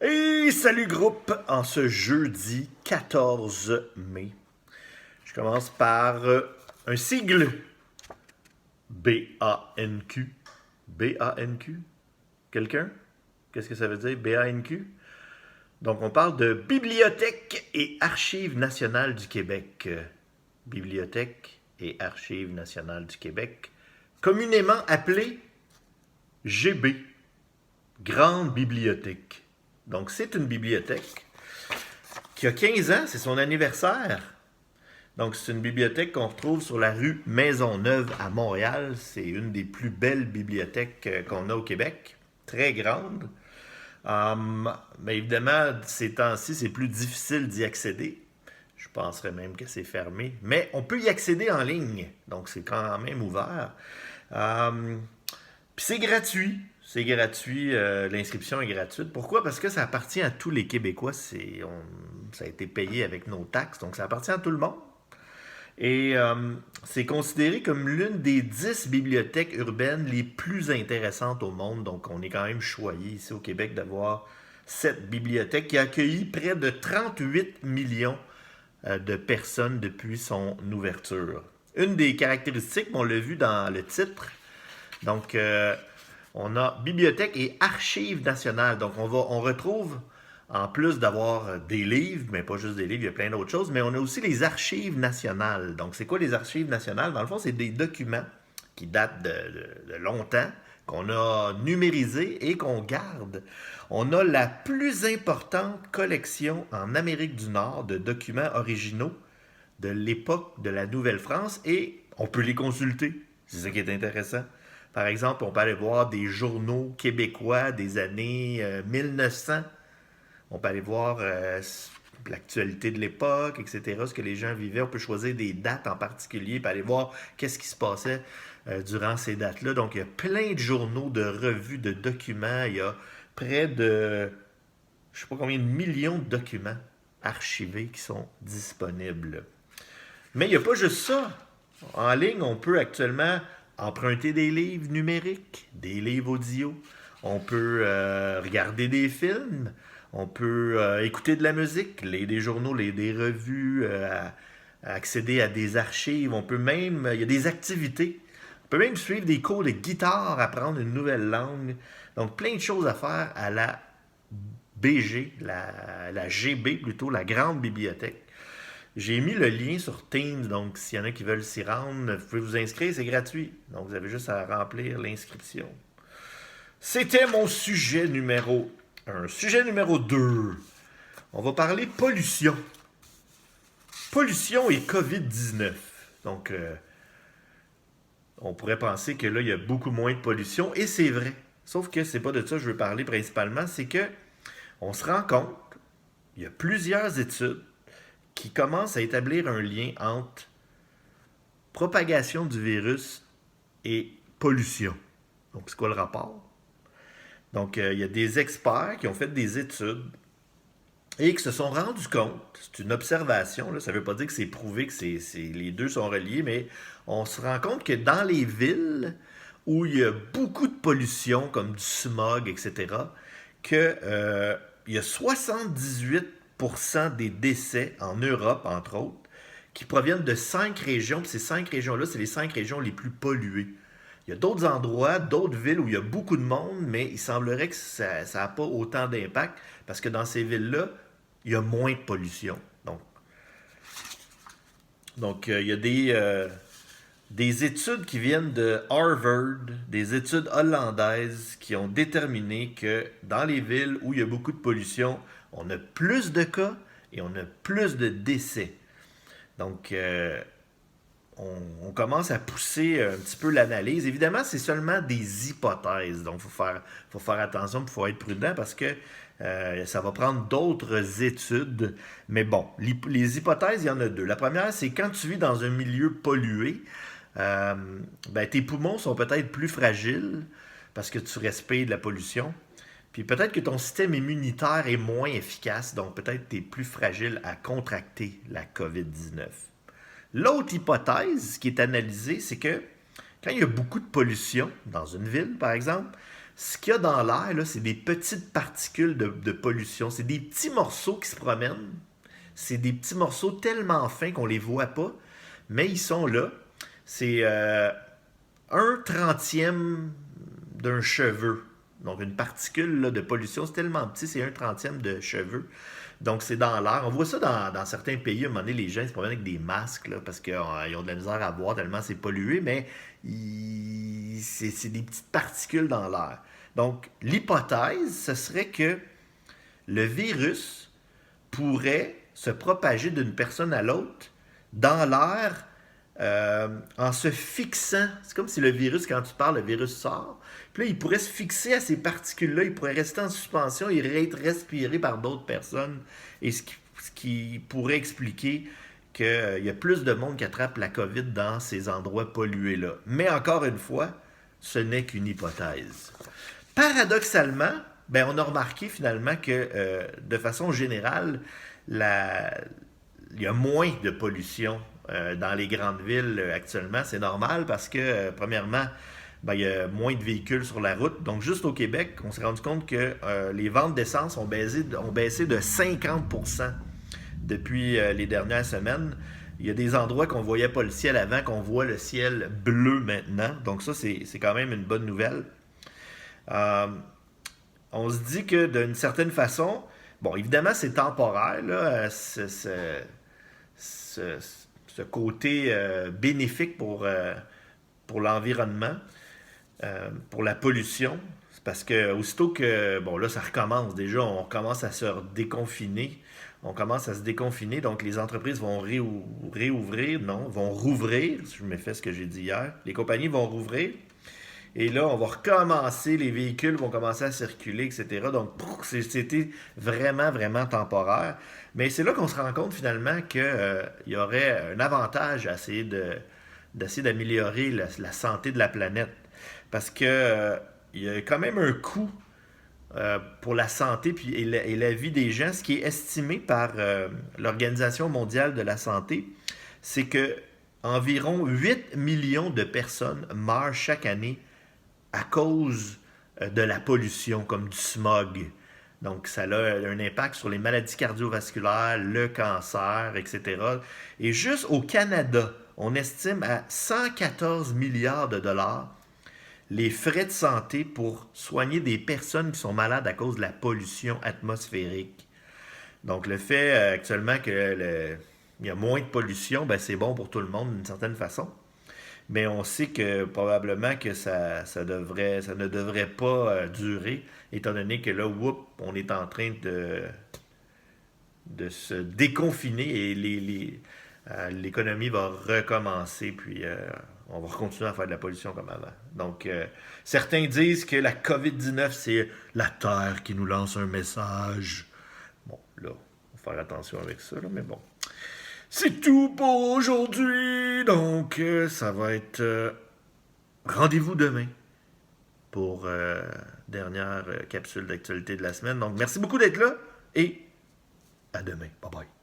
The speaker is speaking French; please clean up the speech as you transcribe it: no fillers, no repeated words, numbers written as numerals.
Et salut groupe, en ce jeudi 14 mai. Je commence par un sigle. B-A-N-Q. B-A-N-Q. Quelqu'un? Qu'est-ce que ça veut dire? B-A-N-Q? Donc on parle de Bibliothèque et Archives nationales du Québec. Bibliothèque et Archives nationales du Québec. Communément appelée GB. Grande Bibliothèque. Donc, c'est une bibliothèque qui a 15 ans, c'est son anniversaire. Donc, c'est une bibliothèque qu'on retrouve sur la rue Maisonneuve à Montréal. C'est une des plus belles bibliothèques qu'on a au Québec. Très grande. Mais évidemment, ces temps-ci, c'est plus difficile d'y accéder. Je penserais même que c'est fermé. Mais on peut y accéder en ligne. Donc, c'est quand même ouvert. Puis c'est gratuit. C'est gratuit, l'inscription est gratuite. Pourquoi? Parce que ça appartient à tous les Québécois. Ça a été payé avec nos taxes, donc ça appartient à tout le monde. Et c'est considéré comme l'une des 10 bibliothèques urbaines les plus intéressantes au monde. Donc on est quand même choyé ici au Québec d'avoir cette bibliothèque qui a accueilli près de 38 millions de personnes depuis son ouverture. Une des caractéristiques, on l'a vu dans le titre, donc on a Bibliothèque et Archives nationales. Donc, on retrouve, en plus d'avoir des livres, mais pas juste des livres, il y a plein d'autres choses, mais on a aussi les archives nationales. Donc, c'est quoi les archives nationales? Dans le fond, c'est des documents qui datent de longtemps, qu'on a numérisés et qu'on garde. On a la plus importante collection en Amérique du Nord de documents originaux de l'époque de la Nouvelle-France et on peut les consulter. C'est ça qui est intéressant. Par exemple, on peut aller voir des journaux québécois des années 1900. On peut aller voir l'actualité de l'époque, etc., ce que les gens vivaient. On peut choisir des dates en particulier, puis aller voir qu'est-ce qui se passait durant ces dates-là. Donc, il y a plein de journaux, de revues, de documents. Il y a près de, je ne sais pas combien de millions de documents archivés qui sont disponibles. Mais il n'y a pas juste ça. En ligne, on peut actuellement emprunter des livres numériques, des livres audio. On peut regarder des films. On peut écouter de la musique, lire des journaux, lire des revues, accéder à des archives. On peut même, il y a des activités. On peut même suivre des cours de guitare, apprendre une nouvelle langue. Donc, plein de choses à faire à la BG, la GB plutôt, la grande bibliothèque. J'ai mis le lien sur Teams, donc s'il y en a qui veulent s'y rendre, vous pouvez vous inscrire, c'est gratuit. Donc vous avez juste à remplir l'inscription. C'était mon sujet numéro 1. Sujet numéro 2. On va parler pollution. Pollution et COVID-19. Donc on pourrait penser que là, il y a beaucoup moins de pollution, et c'est vrai. Sauf que c'est pas de ça que je veux parler principalement, c'est que on se rend compte, il y a plusieurs études qui commence à établir un lien entre propagation du virus et pollution. Donc, c'est quoi le rapport? Donc, il y a des experts qui ont fait des études et qui se sont rendus compte, c'est une observation, là, ça ne veut pas dire que c'est prouvé que les deux sont reliés, mais on se rend compte que dans les villes où il y a beaucoup de pollution, comme du smog, etc., que, il y a 78% des décès en Europe, entre autres, qui proviennent de 5 régions. Puis ces 5 régions-là, c'est les 5 régions les plus polluées. Il y a d'autres endroits, d'autres villes où il y a beaucoup de monde, mais il semblerait que ça n'a pas autant d'impact parce que dans ces villes-là, il y a moins de pollution. Donc il y a des études qui viennent de Harvard, des études hollandaises qui ont déterminé que dans les villes où il y a beaucoup de pollution, on a plus de cas et on a plus de décès. Donc, on commence à pousser un petit peu l'analyse. Évidemment, c'est seulement des hypothèses. Donc, faut faire attention, il faut être prudent parce que ça va prendre d'autres études. Mais bon, les hypothèses, il y en a deux. La première, c'est quand tu vis dans un milieu pollué, tes poumons sont peut-être plus fragiles parce que tu respires de la pollution. Puis peut-être que ton système immunitaire est moins efficace, donc peut-être que tu es plus fragile à contracter la COVID-19. L'autre hypothèse qui est analysée, c'est que quand il y a beaucoup de pollution dans une ville, par exemple, ce qu'il y a dans l'air, là, c'est des petites particules de pollution. C'est des petits morceaux qui se promènent. C'est des petits morceaux tellement fins qu'on les voit pas, mais ils sont là. C'est un trentième d'un cheveu. Donc, une particule là, de pollution, c'est tellement petit, c'est un trentième de cheveux. Donc, c'est dans l'air. On voit ça dans certains pays. À un moment donné, les gens se promènent avec des masques là, parce qu'ils ont de la misère à boire tellement c'est pollué, mais c'est des petites particules dans l'air. Donc, l'hypothèse, ce serait que le virus pourrait se propager d'une personne à l'autre dans l'air en se fixant. C'est comme si le virus, quand tu parles, le virus sort. Puis là, il pourrait se fixer à ces particules-là, il pourrait rester en suspension et être respiré par d'autres personnes. Et ce qui pourrait expliquer qu'il y a plus de monde qui attrape la COVID dans ces endroits pollués-là. Mais encore une fois, ce n'est qu'une hypothèse. Paradoxalement, ben, on a remarqué finalement que de façon générale, il y a moins de pollution dans les grandes villes actuellement. C'est normal parce que, premièrement, ben, il y a moins de véhicules sur la route. Donc, juste au Québec, on s'est rendu compte que les ventes d'essence ont baissé de 50% depuis les dernières semaines. Il y a des endroits qu'on ne voyait pas le ciel avant, qu'on voit le ciel bleu maintenant. Donc ça, c'est quand même une bonne nouvelle. Euh, on se dit que d'une certaine façon, bon, évidemment, c'est temporaire, là, ce, ce côté bénéfique pour l'environnement, pour la pollution. C'est parce que aussitôt que, bon, là, ça recommence déjà, on commence à se déconfiner. On commence à se déconfiner, donc les entreprises vont réouvrir, non, vont rouvrir, je me fais ce que j'ai dit hier, les compagnies vont rouvrir, et là, on va recommencer, les véhicules vont commencer à circuler, etc. Donc, c'était vraiment, vraiment temporaire. Mais c'est là qu'on se rend compte finalement qu'il y aurait un avantage à d'essayer d'améliorer la santé de la planète. Parce que il y a quand même un coût pour la santé et la vie des gens. Ce qui est estimé par l'Organisation mondiale de la santé, c'est que environ 8 millions de personnes meurent chaque année à cause de la pollution, comme du smog. Donc, ça a un impact sur les maladies cardiovasculaires, le cancer, etc. Et juste au Canada, on estime à 114 milliards de dollars les frais de santé pour soigner des personnes qui sont malades à cause de la pollution atmosphérique. Donc, le fait actuellement qu'il y a moins de pollution, ben, c'est bon pour tout le monde d'une certaine façon. Mais on sait que probablement que ça ne devrait pas durer, étant donné que là, on est en train de se déconfiner et l'économie va recommencer, puis on va continuer à faire de la pollution comme avant. Donc, certains disent que la COVID-19, c'est la Terre qui nous lance un message. Bon, là, on va faire attention avec ça, là, mais bon. C'est tout pour aujourd'hui. Donc, ça va être rendez-vous demain pour dernière capsule d'actualité de la semaine. Donc, merci beaucoup d'être là et à demain. Bye bye.